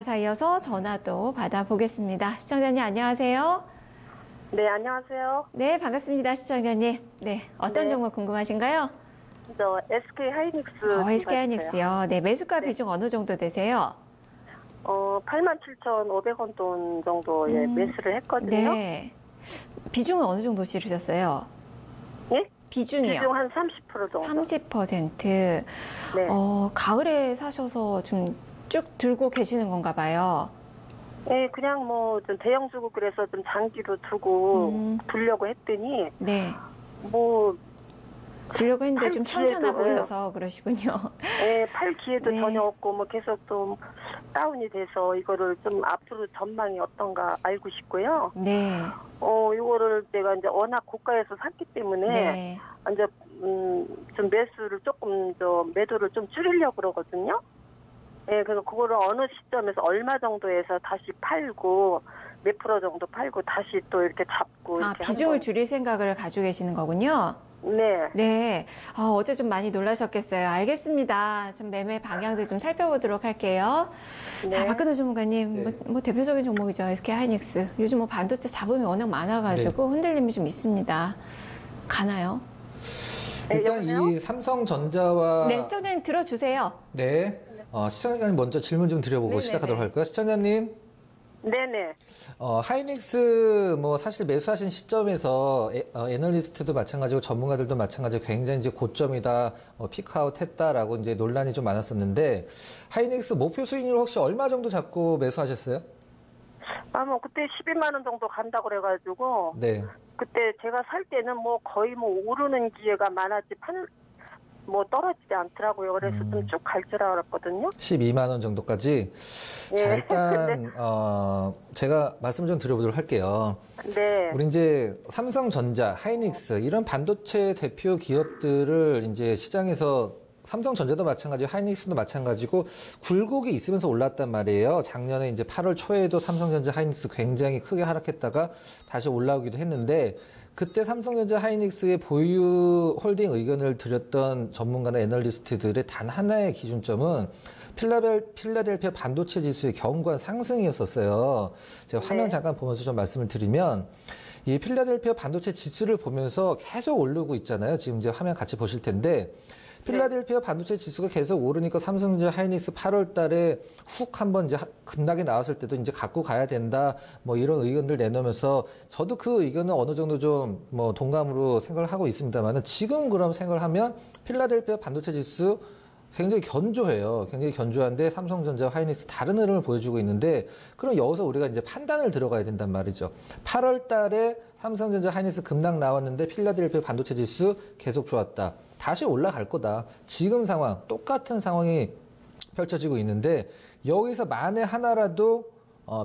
자, 이어서 전화도 받아보겠습니다. 시청자님, 안녕하세요. 네, 안녕하세요. 네, 반갑습니다. 시청자님. 네, 어떤 네. 종목 궁금하신가요? 저 SK 하이닉스. SK 하이닉스요. 네, 매수가 네. 비중 어느 정도 되세요? 87,500원 돈 정도에 매수를 했거든요. 네. 비중은 어느 정도 지르셨어요? 예? 비중이요? 비중 한 30% 정도. 30%. 네. 가을에 사셔서 좀 쭉 들고 계시는 건가 봐요. 네, 그냥 뭐 좀 대형 주고 그래서 좀 장기로 두고 두려고 했더니 네. 뭐 들려고 했는데 좀 천천해 기회도, 보여서 그러시군요. 네, 팔 기회도 네. 전혀 없고 뭐 계속 좀 다운이 돼서 이거를 좀 앞으로 전망이 어떤가 알고 싶고요. 네. 이거를 내가 이제 워낙 고가에서 샀기 때문에 네. 이제 좀 매수를 조금 매도를 좀 줄이려고 그러거든요. 예, 그래서 그거를 어느 시점에서 얼마 정도에서 다시 팔고 몇 프로 정도 팔고 다시 또 이렇게 잡고 이렇게 비중을 줄일 생각을 가지고 계시는 거군요. 네. 네. 어제 좀 많이 놀라셨겠어요. 알겠습니다. 좀 매매 방향들 좀 살펴보도록 할게요. 네. 자, 박근호 전문가님, 네. 뭐 대표적인 종목이죠. SK 하이닉스. 요즘 뭐 반도체 잡음이 워낙 많아가지고 흔들림이 좀 있습니다. 가나요? 일단 여보세요? 이 삼성전자와 네, 시청자님 들어주세요. 네. 시청자님 먼저 질문 좀 드려보고 네네네. 시작하도록 할까요? 시청자님, 네네. 하이닉스 뭐 사실 매수하신 시점에서 애널리스트도 마찬가지고 전문가들도 마찬가지고 굉장히 이제 고점이다, 피크아웃 했다라고 이제 논란이 좀 많았었는데 하이닉스 목표 수익률 혹시 얼마 정도 잡고 매수하셨어요? 뭐 그때 11만 원 정도 간다고 그래가지고 네. 그때 제가 살 때는 뭐 거의 뭐 오르는 기회가 많았지 떨어지지 않더라고요. 그래서 좀 쭉 갈 줄 알았거든요. 12만 원 정도까지. 네. 자, 일단 제가 말씀을 좀 드려보도록 할게요. 네. 우리 이제 삼성전자, 하이닉스 이런 반도체 대표 기업들을 이제 시장에서 삼성전자도 마찬가지고 하이닉스도 마찬가지고 굴곡이 있으면서 올랐단 말이에요. 작년에 이제 8월 초에도 삼성전자, 하이닉스 굉장히 크게 하락했다가 다시 올라오기도 했는데 그때 삼성전자, 하이닉스의 보유 홀딩 의견을 드렸던 전문가나 애널리스트들의 단 하나의 기준점은 필라델피아 반도체 지수의 견고한 상승이었었어요. 제가 화면 네. 잠깐 보면서 좀 말씀을 드리면 이 필라델피아 반도체 지수를 보면서 계속 오르고 있잖아요. 지금 이제 화면 같이 보실 텐데 필라델피아 반도체 지수가 계속 오르니까 삼성전자, 하이닉스 8월 달에 훅 한번 이제 급락이 나왔을 때도 이제 갖고 가야 된다. 뭐 이런 의견들 내놓으면서 저도 그 의견은 어느 정도 좀 뭐 동감으로 생각을 하고 있습니다만은 지금 그럼 생각을 하면 필라델피아 반도체 지수 굉장히 견조해요. 굉장히 견조한데 삼성전자, 하이닉스 다른 흐름을 보여주고 있는데 그럼 여기서 우리가 이제 판단을 들어가야 된단 말이죠. 8월 달에 삼성전자, 하이닉스 급락 나왔는데 필라델피아 반도체 지수 계속 좋았다. 다시 올라갈 거다. 지금 상황, 똑같은 상황이 펼쳐지고 있는데 여기서 만에 하나라도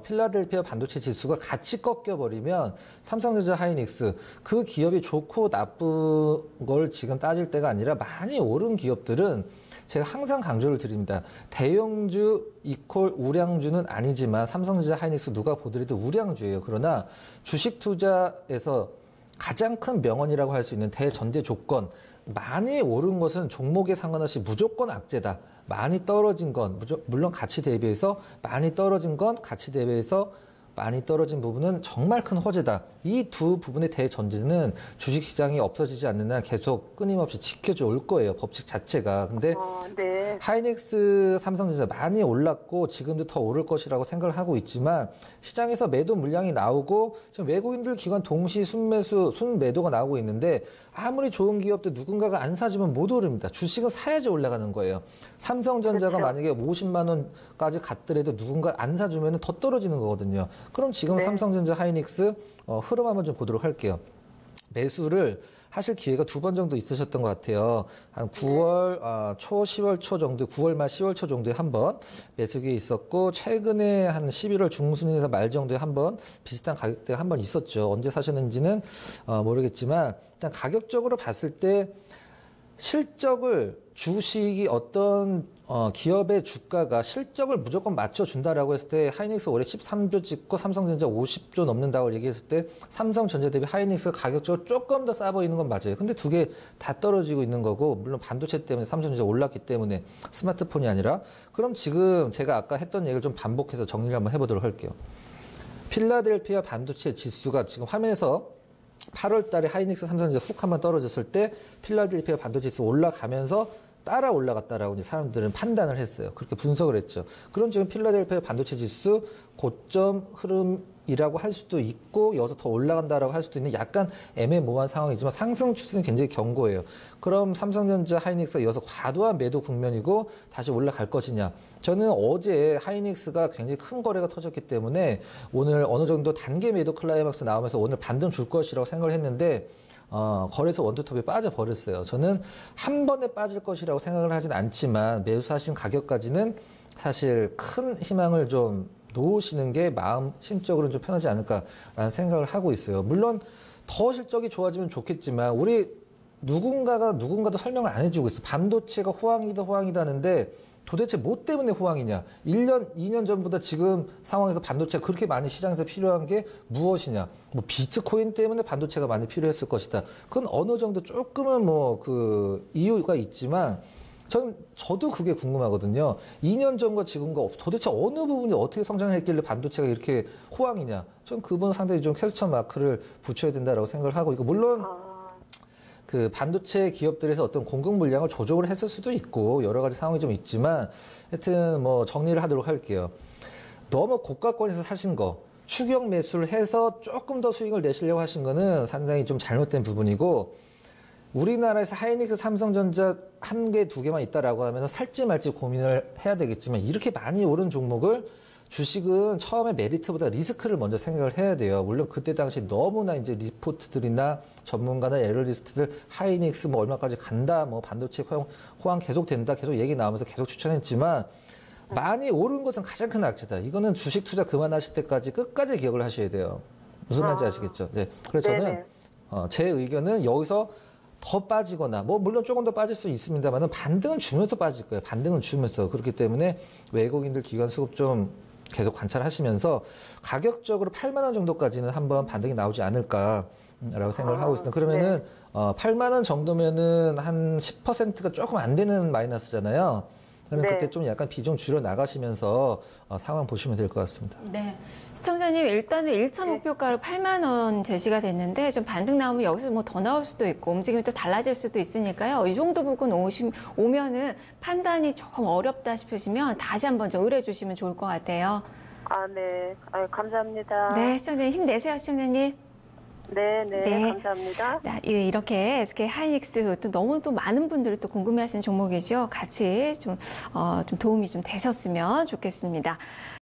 필라델피아 반도체 지수가 같이 꺾여버리면 삼성전자, 하이닉스 그 기업이 좋고 나쁜 걸 지금 따질 때가 아니라 많이 오른 기업들은 제가 항상 강조를 드립니다. 대형주 이퀄 우량주는 아니지만 삼성전자, 하이닉스 누가 보더라도 우량주예요. 그러나 주식 투자에서 가장 큰 명언이라고 할 수 있는 대전제 조건, 많이 오른 것은 종목에 상관없이 무조건 악재다. 많이 떨어진 건 물론 가치 대비해서 많이 떨어진 건 가치 대비해서 많이 떨어진 부분은 정말 큰 호재다. 이 두 부분의 대전제는 주식시장이 없어지지 않는 한 계속 끊임없이 지켜져 올 거예요. 법칙 자체가. 근데 네. 하이닉스, 삼성전자 많이 올랐고 지금도 더 오를 것이라고 생각을 하고 있지만 시장에서 매도 물량이 나오고 지금 외국인들 기관 동시 순매도가 나오고 있는데 아무리 좋은 기업도 누군가가 안 사주면 못 오릅니다. 주식은 사야지 올라가는 거예요. 삼성전자가 그렇죠. 만약에 50만 원까지 갔더라도 누군가 안 사주면 더 떨어지는 거거든요. 그럼 지금 네. 삼성전자, 하이닉스 흐름 한번 좀 보도록 할게요. 매수를 하실 기회가 두 번 정도 있으셨던 것 같아요. 한 9월 초, 10월 초 정도, 9월 말 10월 초 정도에 한 번 매수 기회 있었고 최근에 한 11월 중순에서 말 정도에 한 번 비슷한 가격대가 한 번 있었죠. 언제 사셨는지는 모르겠지만 일단 가격적으로 봤을 때 실적을 주식이 어떤 기업의 주가가 실적을 무조건 맞춰준다라고 했을 때 하이닉스 올해 13조 찍고 삼성전자 50조 넘는다고 얘기했을 때 삼성전자 대비 하이닉스가 가격적으로 조금 더 싸 보이는 건 맞아요. 근데 두 개 다 떨어지고 있는 거고 물론 반도체 때문에 삼성전자 올랐기 때문에 스마트폰이 아니라 그럼 지금 제가 아까 했던 얘기를 좀 반복해서 정리를 한번 해보도록 할게요. 필라델피아 반도체 지수가 지금 화면에서 8월 달에 하이닉스 삼성전자 훅 한번 떨어졌을 때 필라델피아 반도체 지수 올라가면서 따라 올라갔다라고 이제 사람들은 판단을 했어요. 그렇게 분석을 했죠. 그럼 지금 필라델피아 반도체 지수 고점 흐름이라고 할 수도 있고 여기서 더 올라간다라고 할 수도 있는 약간 애매모호한 상황이지만 상승 추세는 굉장히 견고해요. 그럼 삼성전자 하이닉스가 이어서 과도한 매도 국면이고 다시 올라갈 것이냐. 저는 어제 하이닉스가 굉장히 큰 거래가 터졌기 때문에 오늘 어느 정도 단계 매도 클라이막스 나오면서 오늘 반등 줄 것이라고 생각을 했는데 거래소 원투톱에 빠져버렸어요. 저는 한 번에 빠질 것이라고 생각을 하진 않지만 매수하신 가격까지는 사실 큰 희망을 좀 놓으시는 게 마음 심적으로는 좀 편하지 않을까라는 생각을 하고 있어요. 물론 더 실적이 좋아지면 좋겠지만 우리 누군가도 설명을 안 해주고 있어. 반도체가 호황이다 하는데 도대체 뭐 때문에 호황이냐? 1년, 2년 전보다 지금 상황에서 반도체가 그렇게 많이 시장에서 필요한 게 무엇이냐? 뭐 비트코인 때문에 반도체가 많이 필요했을 것이다. 그건 어느 정도 조금은 뭐 그 이유가 있지만 저도 그게 궁금하거든요. 2년 전과 지금과 도대체 어느 부분이 어떻게 성장했길래 반도체가 이렇게 호황이냐? 전 그 부분 상당히 좀 퀘스천 마크를 붙여야 된다라고 생각을 하고 이거 물론 그 반도체 기업들에서 어떤 공급 물량을 조정을 했을 수도 있고 여러 가지 상황이 좀 있지만 하여튼 뭐 정리를 하도록 할게요. 너무 고가권에서 사신 거 추격 매수를 해서 조금 더 수익을 내시려고 하신 거는 상당히 좀 잘못된 부분이고 우리나라에서 하이닉스, 삼성전자 한 개, 두 개만 있다라고 하면 살지 말지 고민을 해야 되겠지만 이렇게 많이 오른 종목을 주식은 처음에 메리트보다 리스크를 먼저 생각을 해야 돼요. 물론 그때 당시 너무나 이제 리포트들이나 전문가나 애널리스트들 하이닉스 뭐 얼마까지 간다, 뭐 반도체 호황 계속 된다, 계속 얘기 나오면서 계속 추천했지만 많이 오른 것은 가장 큰 악재다. 이거는 주식 투자 그만하실 때까지 끝까지 기억을 하셔야 돼요. 무슨 말인지 아시겠죠? 네. 그래서 저는 제 의견은 여기서 더 빠지거나 뭐 물론 조금 더 빠질 수 있습니다만은 반등은 주면서 빠질 거예요. 반등은 주면서. 그렇기 때문에 외국인들 기관 수급 좀 계속 관찰하시면서 가격적으로 8만 원 정도까지는 한번 반등이 나오지 않을까라고 생각을 하고 있습니다. 그러면은 8만 원 정도면은 한 10%가 조금 안 되는 마이너스잖아요. 그러면 그때 좀 약간 비중 줄여 나가시면서 상황 보시면 될 것 같습니다. 네. 시청자님, 일단은 1차 목표가로 8만 원 제시가 됐는데 좀 반등 나오면 여기서 뭐 더 나올 수도 있고 움직임이 또 달라질 수도 있으니까요. 이 정도 부분 오면은 판단이 조금 어렵다 싶으시면 다시 한번 좀 의뢰해 주시면 좋을 것 같아요. 아, 네. 아유, 감사합니다. 네, 시청자님 힘내세요, 시청자님. 네, 감사합니다. 자, 이렇게 SK 하이닉스 또 너무 또 많은 분들이 또 궁금해하시는 종목이죠. 같이 좀 도움이 좀 되셨으면 좋겠습니다.